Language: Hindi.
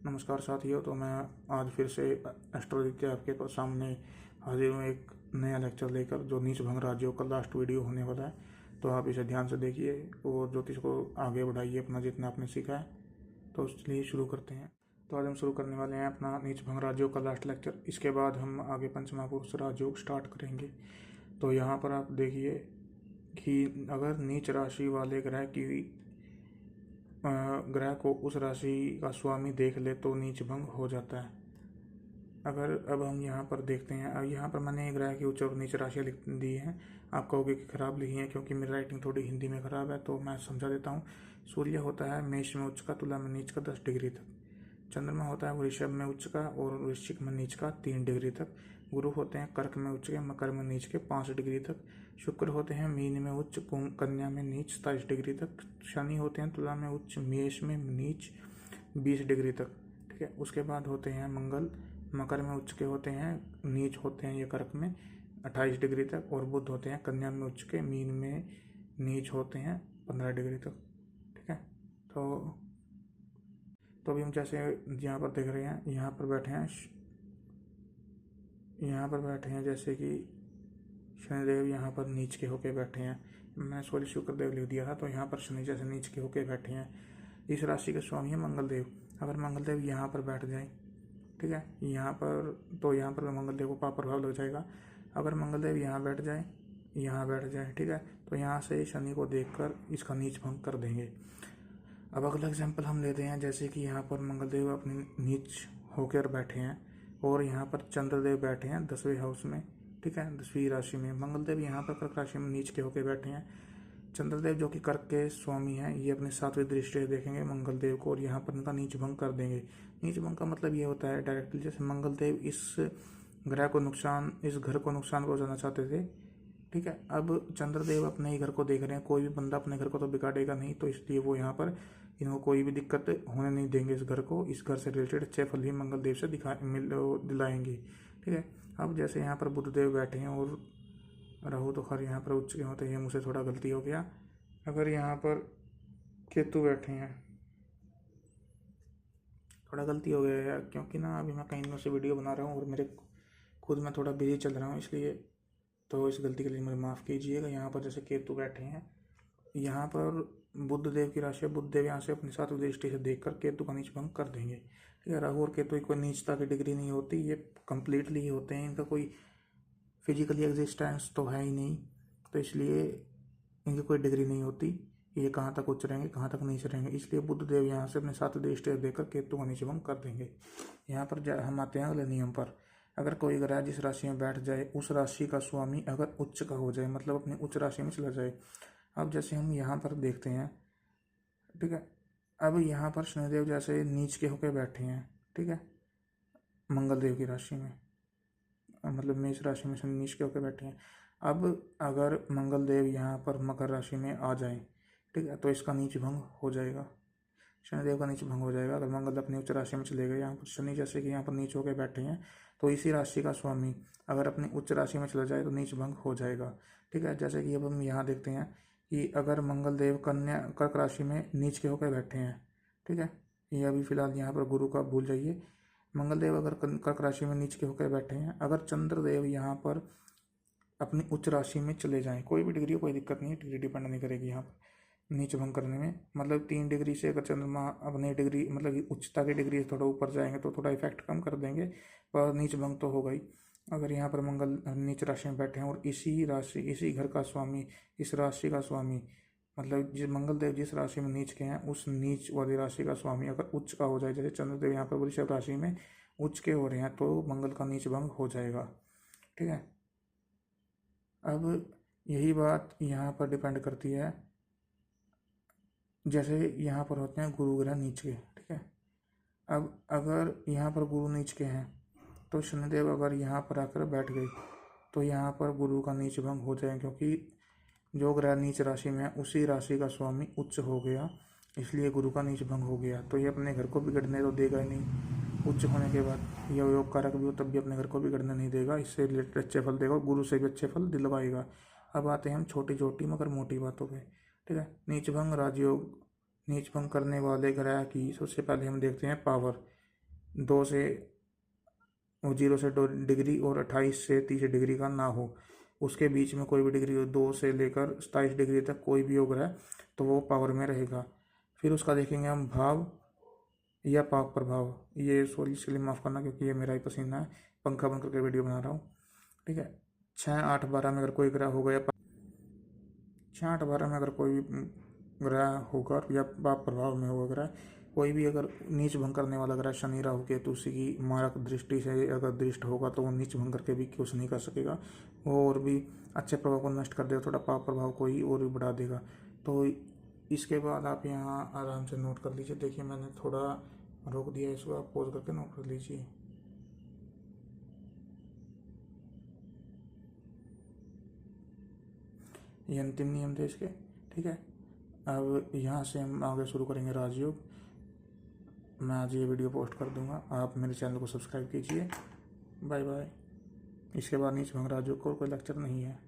नमस्कार साथियों। तो मैं आज फिर से एस्ट्रोलॉजी के आपके सामने हाजिर हूँ एक नया लेक्चर लेकर, जो नीच भंग राज्यों का लास्ट वीडियो होने वाला है। तो आप इसे ध्यान से देखिए और ज्योतिष को आगे बढ़ाइए अपना जितना आपने सीखा है। तो इसलिए शुरू करते हैं। तो आज हम शुरू करने वाले हैं अपना नीच भंग राज्यों का लास्ट लेक्चर। इसके बाद हम आगे पंचमहापुरुष राजयोग स्टार्ट करेंगे। तो यहाँ पर आप देखिए कि अगर नीच राशि वाले ग्रह को उस राशि का स्वामी देख ले तो नीच भंग हो जाता है। अगर अब हम यहाँ पर देखते हैं, अब यहाँ पर मैंने ग्रह की उच्च और नीच राशियाँ लिख दी हैं। आप कहोगे कि खराब लिखी हैं क्योंकि मेरी राइटिंग थोड़ी हिंदी में ख़राब है, तो मैं समझा देता हूँ। सूर्य होता है मेष में उच्च का, तुला में नीच का 10 डिग्री तक। चंद्रमा होता है वृषभ में उच्च का और वृश्चिक में नीच का 3 डिग्री तक। गुरु होते हैं कर्क में उच्च के, मकर में नीच के 5 डिग्री तक। शुक्र होते हैं मीन में उच्च, कन्या में नीच 27 डिग्री तक। शनि होते हैं तुला में उच्च, मेष में नीच 20 डिग्री तक। ठीक है। उसके बाद होते हैं मंगल, मकर में उच्च के होते हैं, नीच होते हैं ये कर्क में 28 डिग्री तक। और बुध होते हैं कन्या में उच्च के, मीन में नीच होते हैं 15 डिग्री तक। ठीक है। तो अभी हम जैसे यहाँ पर देख रहे हैं, यहाँ पर बैठे हैं जैसे कि शनिदेव यहाँ पर नीच के होके बैठे हैं। मैं सॉरी शुक्रदेव लिख दिया था, तो यहाँ पर शनि जैसे नीच के होके बैठे हैं। इस राशि के स्वामी है मंगलदेव। अगर मंगलदेव यहाँ पर बैठ जाए, ठीक है, यहाँ पर मंगलदेव को पाप प्रभाव लग जाएगा। अगर मंगलदेव यहाँ बैठ जाए, ठीक है, तो यहाँ से शनि को देखकर इसका नीच भंग कर देंगे। अब अगला एग्जाम्पल हम लेते हैं, जैसे कि यहाँ पर मंगलदेव अपने नीच होकर बैठे हैं और यहाँ पर चंद्रदेव बैठे हैं 10वें हाउस में। ठीक है, 10वीं राशि में मंगलदेव यहाँ पर कर्क राशि में नीच के होकर बैठे हैं। चंद्रदेव जो कि कर्क के स्वामी हैं, ये अपने 7वीं दृष्टि से देखेंगे मंगलदेव को और यहाँ पर इनका नीच भंग कर देंगे। नीच भंग का मतलब ये होता है डायरेक्टली, जैसे मंगलदेव इस घर को नुकसान पहुँचाना चाहते थे। ठीक है। अब चंद्रदेव अपने ही घर को देख रहे हैं, कोई भी बंदा अपने घर को तो बिगाड़ेगा नहीं, तो इसलिए वो यहाँ पर इनको कोई भी दिक्कत होने नहीं देंगे। इस घर को, इस घर से रिलेटेड अच्छे फल ही मंगलदेव से दिलाएंगे। ठीक है। अब जैसे यहाँ पर बुधदेव बैठे हैं और राहु तो खैर यहाँ पर उच्च के होते हैं, मुझसे थोड़ा गलती हो गया। अगर यहाँ पर केतु बैठे हैं, थोड़ा गलती हो गया है क्योंकि ना अभी मैं कहीं दिनों से वीडियो बना रहा हूँ और मेरे खुद में थोड़ा बिजी चल रहा हूँ, इसलिए तो इस गलती के लिए मुझे माफ़ कीजिएगा। यहाँ पर जैसे केतु बैठे हैं, यहाँ पर बुधदेव की राशि है, बुधदेव यहाँ से अपनी 7वीं दृष्टि से देखकर केतु का नीच भंग कर देंगे। ठीक है। राहु और केतु की कोई नीचता की डिग्री नहीं होती, ये कम्प्लीटली ही होते हैं। इनका कोई फिजिकली एग्जिस्टेंस तो है ही नहीं, तो इसलिए इनकी कोई डिग्री नहीं होती ये कहाँ तक उच्च रहेंगे कहाँ तक नीच रहेंगे। इसलिए बुधदेव यहाँ से अपने 7वीं दृष्टि से देखकर केतु का नीच भंग कर देंगे। यहाँ पर हम आते हैं अगले नियम पर। अगर कोई ग्रह जिस राशि में बैठ जाए, उस राशि का स्वामी अगर उच्च का हो जाए, मतलब अपनी उच्च राशि में चला जाए। अब जैसे हम यहाँ पर देखते हैं, ठीक है, अब यहाँ पर शनिदेव जैसे नीच के होकर बैठे हैं, ठीक है, मंगलदेव की राशि में, मतलब मेष राशि में शनि नीच के होकर बैठे हैं। अब अगर मंगलदेव यहाँ पर मकर राशि में आ जाए, ठीक है, तो इसका नीच भंग हो जाएगा, शनिदेव का नीच भंग हो जाएगा। अगर मंगल अपनी उच्च राशि में चले गए, यहाँ पर शनि जैसे कि यहाँ पर नीच होकर बैठे हैं, तो इसी राशि का स्वामी अगर अपनी उच्च राशि में चला जाए तो नीच भंग हो जाएगा। ठीक है। जैसे कि अब हम यहाँ देखते हैं कि अगर मंगलदेव कर्क राशि में नीच के होकर बैठे हैं, ठीक है, ये अभी फिलहाल यहाँ पर गुरु का भूल जाइए। मंगलदेव अगर कर्क राशि में नीच के होकर बैठे हैं, अगर चंद्रदेव यहाँ पर अपनी उच्च राशि में चले जाएं, कोई भी डिग्री हो कोई दिक्कत नहीं है, डिग्री डिपेंड नहीं करेगी यहाँ पर नीच भंग करने में। मतलब 3 डिग्री से अगर चंद्रमा अपनी डिग्री मतलब उच्चता की डिग्री से थोड़ा ऊपर जाएंगे तो थोड़ा इफेक्ट कम कर देंगे, पर नीच भंग तो होगा ही। अगर यहाँ पर मंगल नीच राशि में बैठे हैं और इसी घर का स्वामी, इस राशि का स्वामी, मतलब जिस मंगलदेव जिस राशि में नीच के हैं, उस नीच वाली राशि का स्वामी अगर उच्च का हो जाए, जैसे चंद्रदेव यहाँ पर वृषभ राशि में उच्च के हो रहे हैं, तो मंगल का नीच भंग हो जाएगा। ठीक है। अब यही बात यहाँ पर डिपेंड करती है, जैसे यहाँ पर होते हैं गुरु ग्रह नीच के, ठीक है। अब अगर यहाँ पर गुरु नीच के हैं, तो शनिदेव अगर यहाँ पर आकर बैठ गए तो यहाँ पर गुरु का नीच भंग हो जाए, क्योंकि जो ग्रह नीच राशि में है उसी राशि का स्वामी उच्च हो गया, इसलिए गुरु का नीच भंग हो गया। तो ये अपने घर को बिगड़ने तो देगा ही नहीं, उच्च होने के बाद यह योग कारक भी हो तब भी अपने घर को बिगड़ने नहीं देगा, इससे रिलेटेड अच्छे फल देगा, गुरु से भी अच्छे फल दिलवाएगा। अब आते हैं हम छोटी छोटी मगर मोटी बातों पे। ठीक है। नीच भंग राजयोग, नीच भंग करने वाले ग्रह की सबसे पहले हम देखते हैं पावर। 2 से 0 से 2 डिग्री और 28 से 30 डिग्री का ना हो। उसके बीच में कोई भी डिग्री हो, 2 से लेकर 27 डिग्री तक कोई भी उपग्रह, तो वो पावर में रहेगा। फिर उसका देखेंगे हम भाव या पाप प्रभाव। ये सॉरी इसलिए माफ़ करना क्योंकि ये मेरा ही पसीना है, पंखा बंद करके वीडियो बना रहा हूँ। ठीक है। 6, 8, 12 में अगर कोई ग्रह होगा या 6, 8, 12 में अगर कोई भी ग्रह होगा या पाप प्रभाव में होगा ग्रह, कोई भी अगर नीच भंग करने वाला ग्रह शनि राहु केतु उसी की मारक दृष्टि से अगर दृष्ट होगा तो वो नीच भंग करके भी कुछ नहीं कर सकेगा। वो और भी अच्छे प्रभाव को नष्ट कर देगा, थोड़ा पाप प्रभाव को ही और भी बढ़ा देगा। तो इसके बाद आप यहाँ आराम से नोट कर लीजिए। देखिए मैंने थोड़ा रोक दिया इसको, आप पॉज करके नोट कर लीजिए। ये अंतिम नियम थे इसके। ठीक है। अब यहाँ से हम आगे शुरू करेंगे राजयोग। मैं आज ये वीडियो पोस्ट कर दूंगा, आप मेरे चैनल को सब्सक्राइब कीजिए। Bye bye. इसके बाद नीच भंग राजयोग को कोई लेक्चर नहीं है।